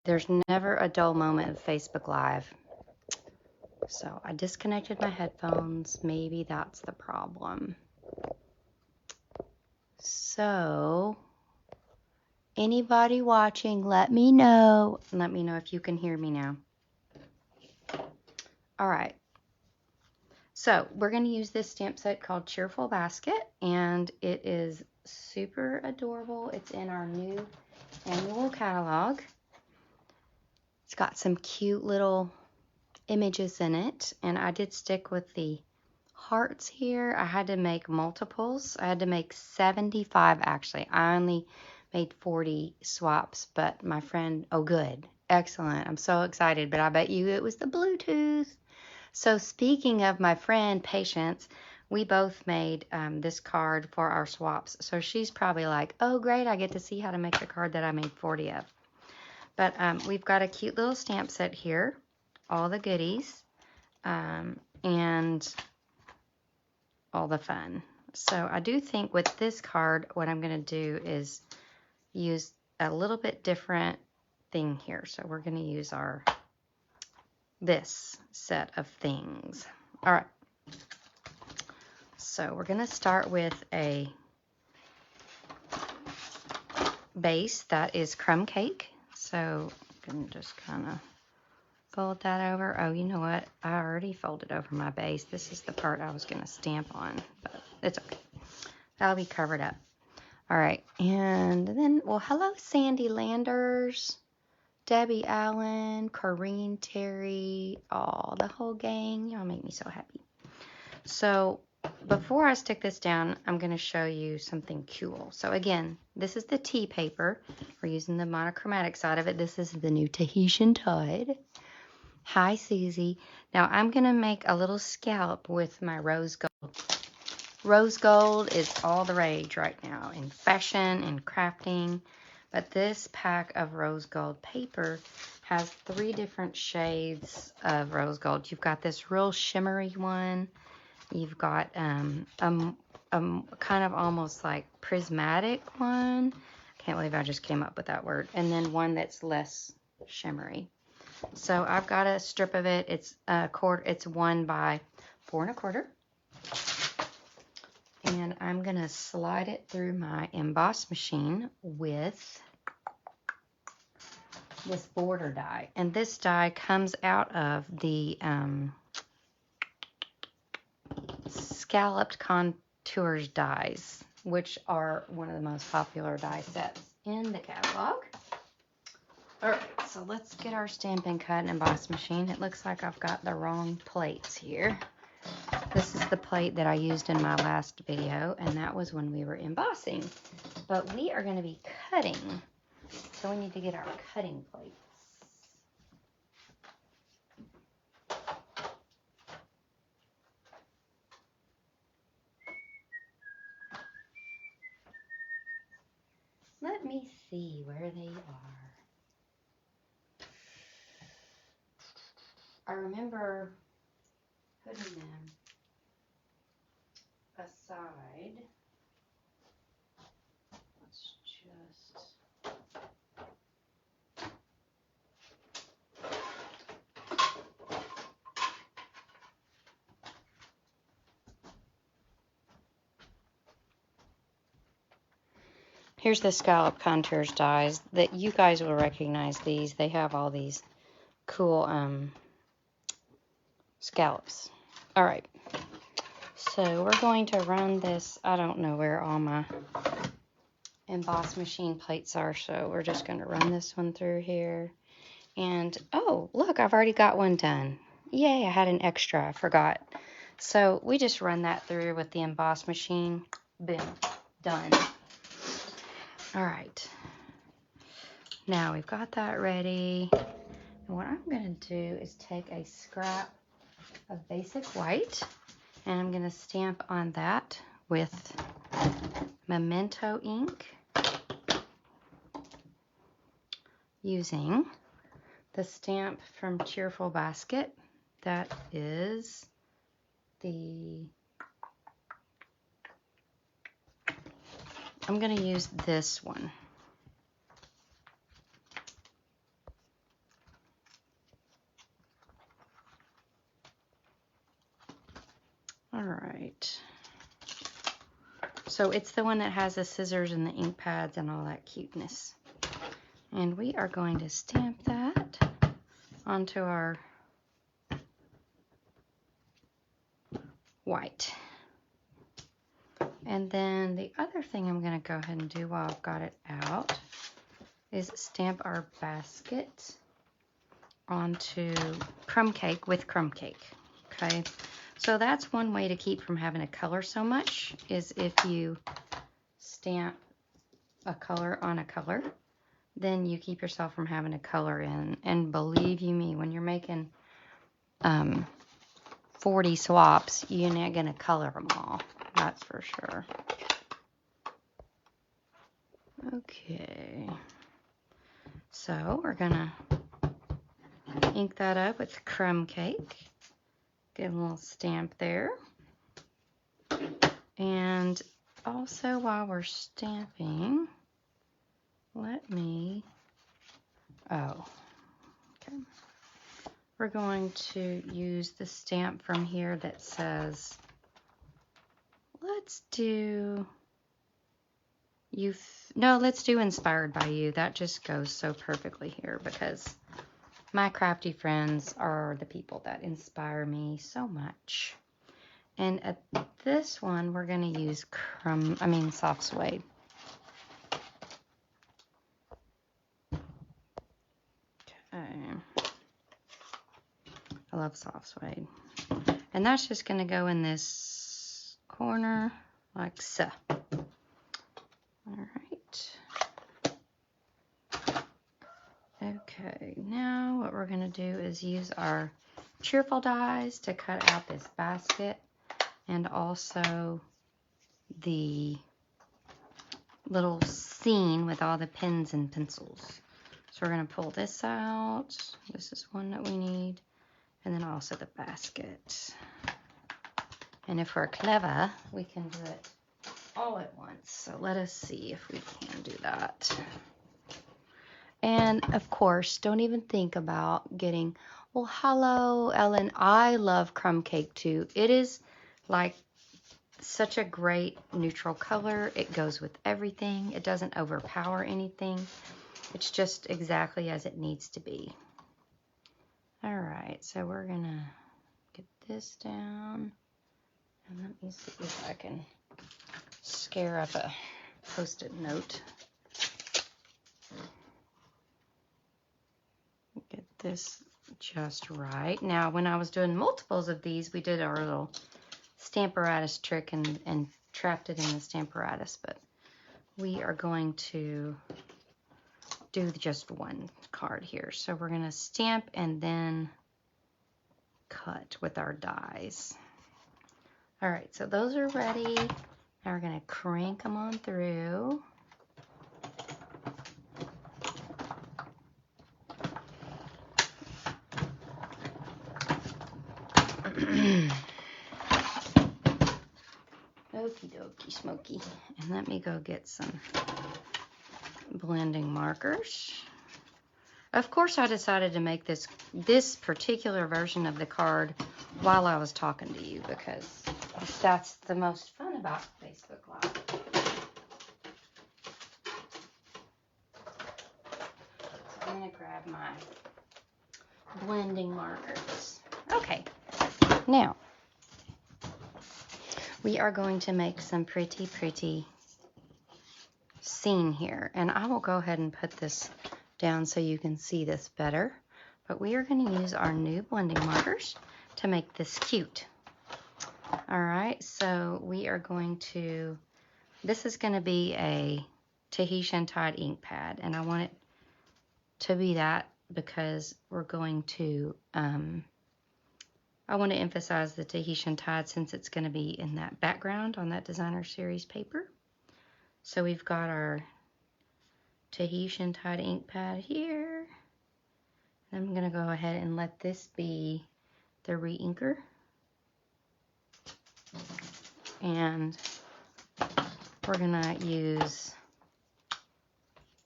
There's never a dull moment of Facebook Live. So I disconnected my headphones. Maybe that's the problem. So anybody watching, let me know. Let me know if you can hear me now. All right. So we're going to use this stamp set called Cheerful Basket, and it is super adorable. It's in our new annual catalog. It's got some cute little images in it, and I did stick with the hearts here. I had to make multiples. I had to make 75 actually. I only made 40 swaps, but my friend, oh good, excellent. I'm so excited, but I bet you it was the Bluetooth. So speaking of my friend Patience, we both made this card for our swaps. So she's probably like, oh great, I get to see how to make the card that I made 40 of. But we've got a cute little stamp set here, all the goodies, and all the fun. So I do think with this card, what I'm going to do is use a little bit different thing here. So we're going to use this set of things. All right. So we're going to start with a base that is crumb cake. So I'm going to just kind of fold that over. Oh, you know what? I already folded over my base. This is the part I was going to stamp on, but it's okay. That'll be covered up. All right, and then, well, hello, Sandy Landers, Debbie Allen, Corrine Terry, all the whole gang. Y'all make me so happy. So before I stick this down, I'm going to show you something cool. So again, this is the tea paper. We're using the monochromatic side of it. This is the new Tahitian Tide. Hi, Susie. Now I'm going to make a little scallop with my rose gold. Rose gold is all the rage right now in fashion and crafting, but this pack of rose gold paper has 3 different shades of rose gold. You've got this real shimmery one. You've got kind of almost like prismatic one. Can't believe I just came up with that word. And then one that's less shimmery. So I've got a strip of it. It's a quarter. It's 1 by 4 1/4. And I'm going to slide it through my emboss machine with this border die. And this die comes out of the Scalloped Contours dies, which are one of the most popular die sets in the catalog. All right, so let's get our Stampin' Cut and Emboss machine. It looks like I've got the wrong plates here. This is the plate that I used in my last video, and that was when we were embossing. But we are going to be cutting, so we need to get our cutting plates. Let me see where they are. I remember putting them aside. Let's just... Here's the Scallop Contours dies that you guys will recognize these. They have all these cool scallops. All right. So we're going to run this. I don't know where all my emboss machine plates are, so we're just going to run this one through here. And oh, look, I've already got one done. Yay, I had an extra. I forgot. So we just run that through with the emboss machine. Boom, done. All right. Now we've got that ready. And what I'm going to do is take a scrap of basic white, and I'm going to stamp on that with Memento ink using the stamp from Cheerful Basket. That is the... I'm going to use this one. So it's the one that has the scissors and the ink pads and all that cuteness. And we are going to stamp that onto our white. And then the other thing I'm going to go ahead and do while I've got it out is stamp our basket onto crumb cake with crumb cake. Okay, so that's one way to keep from having to color so much, is if you stamp a color on a color, then you keep yourself from having to color in. And believe you me, when you're making 40 swaps, you're not going to color them all. That's for sure. Okay. So we're going to ink that up with crumb cake. Get a little stamp there. And also while we're stamping, let me, okay. We're going to use the stamp from here that says, let's do Inspired by You. That just goes so perfectly here because my crafty friends are the people that inspire me so much. And at this one, we're going to use soft suede. Okay. I love soft suede. And that's just going to go in this corner like so. All right. Okay, now what we're going to do is use our Cheerful dies to cut out this basket and also the little scene with all the pens and pencils. So we're going to pull this out. This is one that we need. And then also the basket. And if we're clever, we can do it all at once. So let us see if we can do that. And of course, don't even think about getting, well, hello, Ellen. I love crumb cake too. It is like such a great neutral color. It goes with everything. It doesn't overpower anything. It's just exactly as it needs to be. All right, so we're gonna get this down. And let me see if I can scare up a Post-it note. Get this just right. Now, when I was doing multiples of these, we did our little Stamparatus trick and trapped it in the Stamparatus, but we are going to do just one card here. So we're going to stamp and then cut with our dies. All right, so those are ready. Now we're going to crank them on through. Okie dokie smoky. And let me go get some blending markers. Of course, I decided to make this particular version of the card while I was talking to you because that's the most fun about Facebook Live. So I'm going to grab my blending markers. Okay, now we are going to make some pretty scene here. And I will go ahead and put this down so you can see this better. But we are going to use our new blending markers to make this cute. All right, so we are going to, this is going to be a Tahitian Tide ink pad. And I want it to be that because we're going to, I want to emphasize the Tahitian Tide since it's going to be in that background on that designer series paper. So we've got our Tahitian Tide ink pad here. I'm going to go ahead and let this be the re-inker. And we're going to use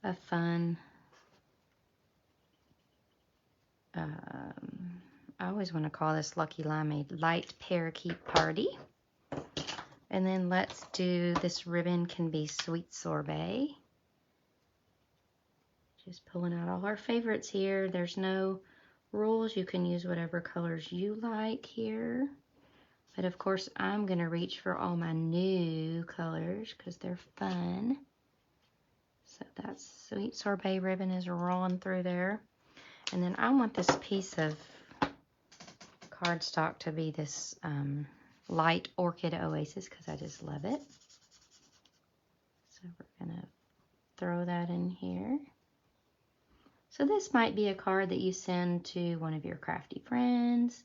a fun, I always want to call this Lucky Limeade Light Parakeet Party. And then let's do, this ribbon can be Sweet Sorbet. Just pulling out all our favorites here. There's no rules. You can use whatever colors you like here. But of course, I'm going to reach for all my new colors because they're fun. So that Sweet Sorbet ribbon is rolling through there. And then I want this piece of cardstock to be this light Orchid Oasis because I just love it. So we're going to throw that in here. So this might be a card that you send to one of your crafty friends,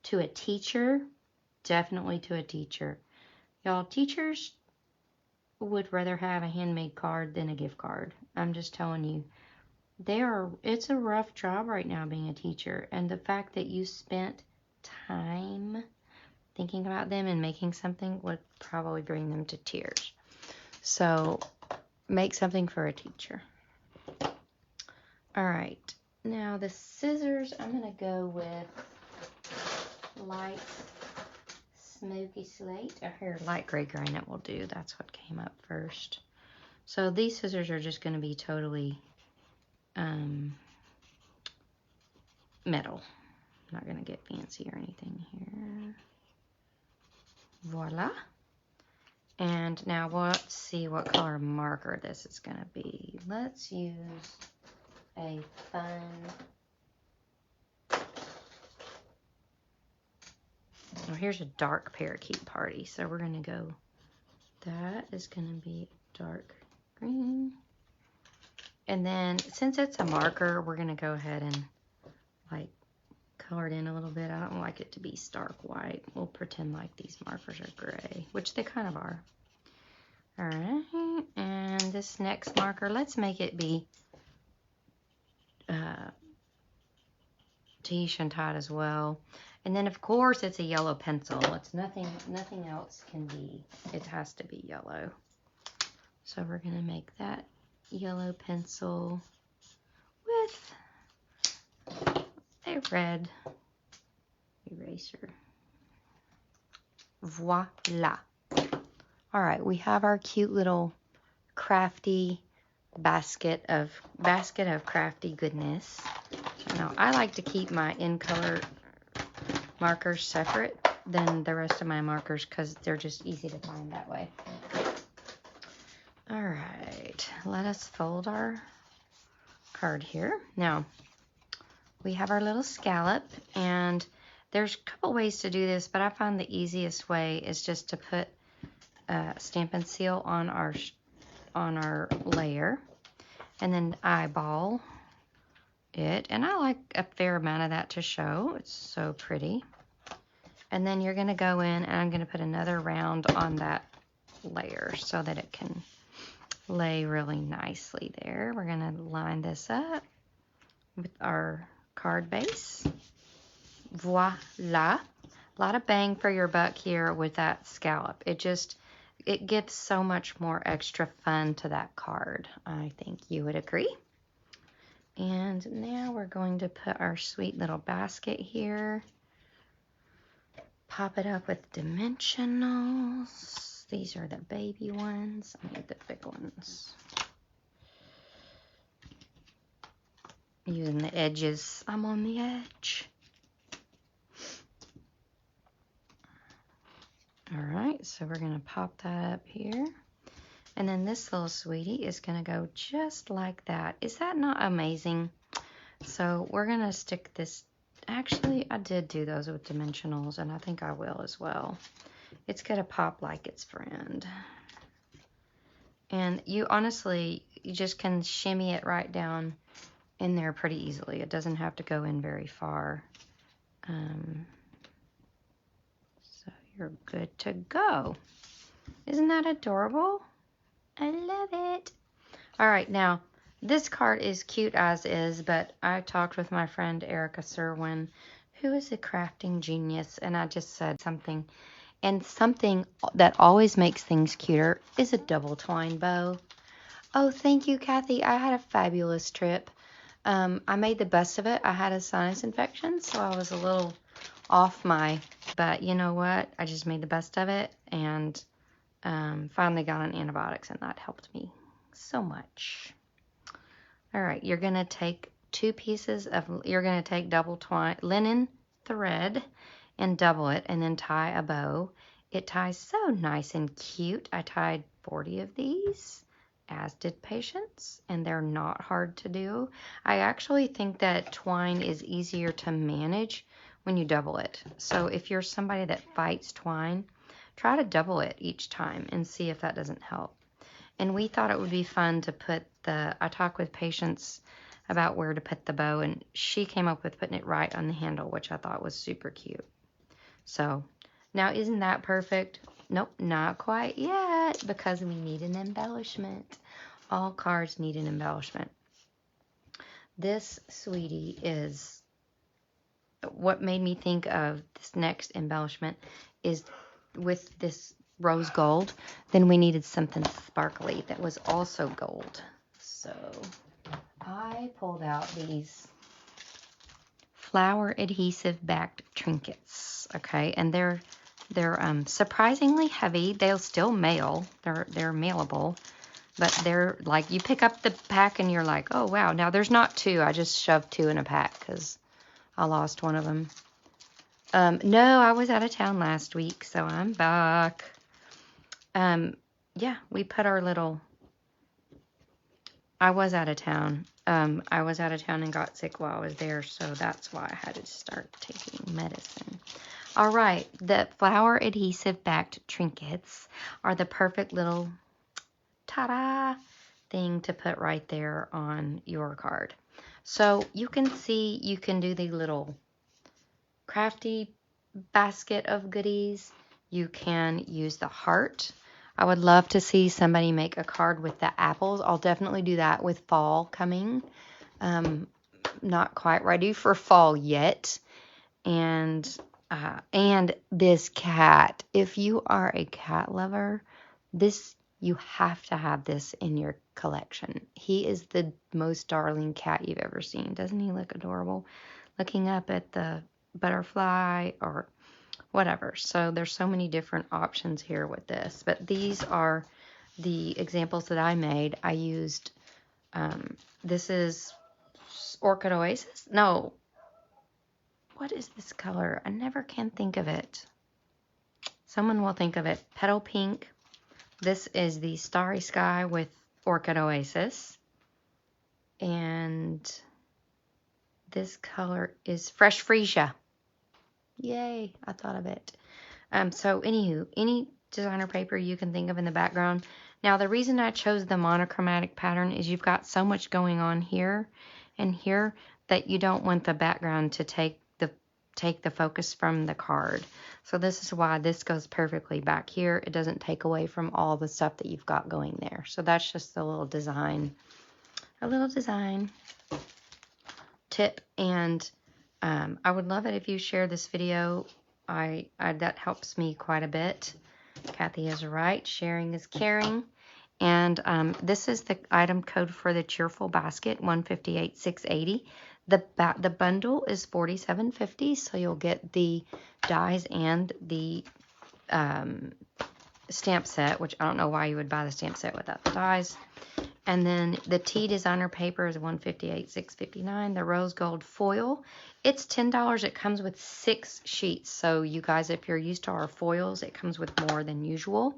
to a teacher, definitely to a teacher. Y'all, teachers would rather have a handmade card than a gift card. I'm just telling you. It's a rough job right now being a teacher. And the fact that you spent time thinking about them and making something would probably bring them to tears. So make something for a teacher. All right, now the scissors, I'm going to go with light smoky slate. Or here, light gray granite will do. That's what came up first. So these scissors are just going to be totally metal. I'm not going to get fancy or anything here. Voila. And now let's see what color marker this is going to be. Let's use a fun here's a dark parakeet party, so we're going to go, that is going to be dark green. And then since it's a marker, we're going to go ahead and like color it in a little bit. I don't like it to be stark white. We'll pretend like these markers are gray, which they kind of are. All right, and this next marker, let's make it be Tiche and Tide as well. And then of course it's a yellow pencil. It's nothing else can be, it has to be yellow. So we're gonna make that yellow pencil with a red eraser. Voila. All right, we have our cute little crafty basket of crafty goodness. Now, I like to keep my in-color markers separate than the rest of my markers because they're just easy to find that way. All right, let us fold our card here. Now, we have our little scallop, and there's a couple ways to do this, but I find the easiest way is just to put a Stampin' Seal on our layer, and then eyeball it, and I like a fair amount of that to show. It's so pretty. And then you're going to go in, and I'm going to put another round on that layer so that it can lay really nicely there. We're going to line this up with our card base. Voila. A lot of bang for your buck here with that scallop. It gives so much more extra fun to that card. I think you would agree. And now we're going to put our sweet little basket here. Pop it up with dimensionals. These are the baby ones. I need the big ones. Using the edges. I'm on the edge. All right, so we're going to pop that up here. And then this little sweetie is going to go just like that. Is that not amazing? So we're going to stick this. Actually, I did do those with dimensionals, and I think I will as well. It's going to pop like its friend. And you honestly, you just can shimmy it right down in there pretty easily. It doesn't have to go in very far. So you're good to go. Isn't that adorable? I love it. All right, now this card is cute as is, but I talked with my friend Erica Serwin, who is a crafting genius, and I just said something. And something that always makes things cuter is a double twine bow. Oh, thank you, Kathy. I had a fabulous trip. I made the best of it. I had a sinus infection, so I was a little off my But you know what? I just made the best of it, and finally got on antibiotics, and that helped me so much. All right, you're going to take you're going to take double twine linen thread and double it, and then tie a bow. It ties so nice and cute. I tied 40 of these, as did Patience, and they're not hard to do. I actually think that twine is easier to manage when you double it. So if you're somebody that fights twine, try to double it each time and see if that doesn't help. And we thought it would be fun to put I talked with Patience about where to put the bow, and she came up with putting it right on the handle, which I thought was super cute. So, now isn't that perfect? Nope, not quite yet, because we need an embellishment. All cards need an embellishment. This, sweetie, is what made me think of this next embellishment is with this rose gold, then we needed something sparkly that was also gold. So I pulled out these flower adhesive backed trinkets, okay, and they're surprisingly heavy. They'll still mail. They're mailable, but they're like, you pick up the pack and you're like, oh wow. Now there's not two. I just shoved two in a pack because I lost one of them. No, I was out of town last week, so I'm back. Yeah, we put our little. I was out of town. I was out of town and got sick while I was there, so that's why I had to start taking medicine. All right, the flower adhesive backed trinkets are the perfect little ta-da thing to put right there on your card. So you can see you can do the little crafty basket of goodies. You can use the heart. I would love to see somebody make a card with the apples. I'll definitely do that with fall coming. Not quite ready for fall yet. And this cat. If you are a cat lover, you have to have this in your collection. He is the most darling cat you've ever seen. Doesn't he look adorable? Looking up at the butterfly or whatever. So there's so many different options here with this, but these are the examples that I made. I used, this is Orchid Oasis. No, what is this color? I never can think of it. Someone will think of it. Petal Pink. This is the Starry Sky with Orchid Oasis. And this color is Fresh Freesia. Yay, I thought of it. So anywho, any designer paper you can think of in the background. Now, the reason I chose the monochromatic pattern is you've got so much going on here and here that you don't want the background to take the focus from the card. So this is why this goes perfectly back here. It doesn't take away from all the stuff that you've got going there. So that's just a little design tip. And I would love it if you share this video. That helps me quite a bit. Kathy is right. Sharing is caring. And this is the item code for the Cheerful basket, 158,680. The bundle is $47.50, so you'll get the dies and the stamp set, which I don't know why you would buy the stamp set without the dies. And then the tea designer paper is $158,659. The rose gold foil, it's $10. It comes with 6 sheets. So you guys, if you're used to our foils, it comes with more than usual.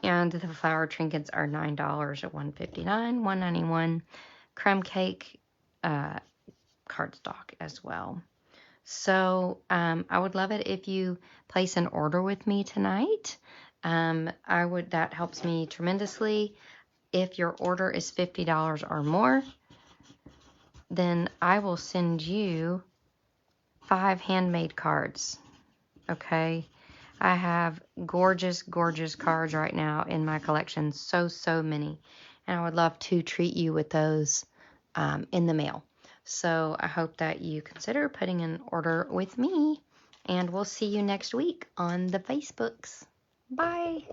And the flower trinkets are $9 at $159, $191. Crumb cake cardstock as well. So I would love it if you place an order with me tonight. That helps me tremendously. If your order is $50 or more, then I will send you 5 handmade cards. Okay? I have gorgeous, gorgeous cards right now in my collection. So many. And I would love to treat you with those in the mail. So I hope that you consider putting an order with me. And we'll see you next week on the Facebooks. Bye.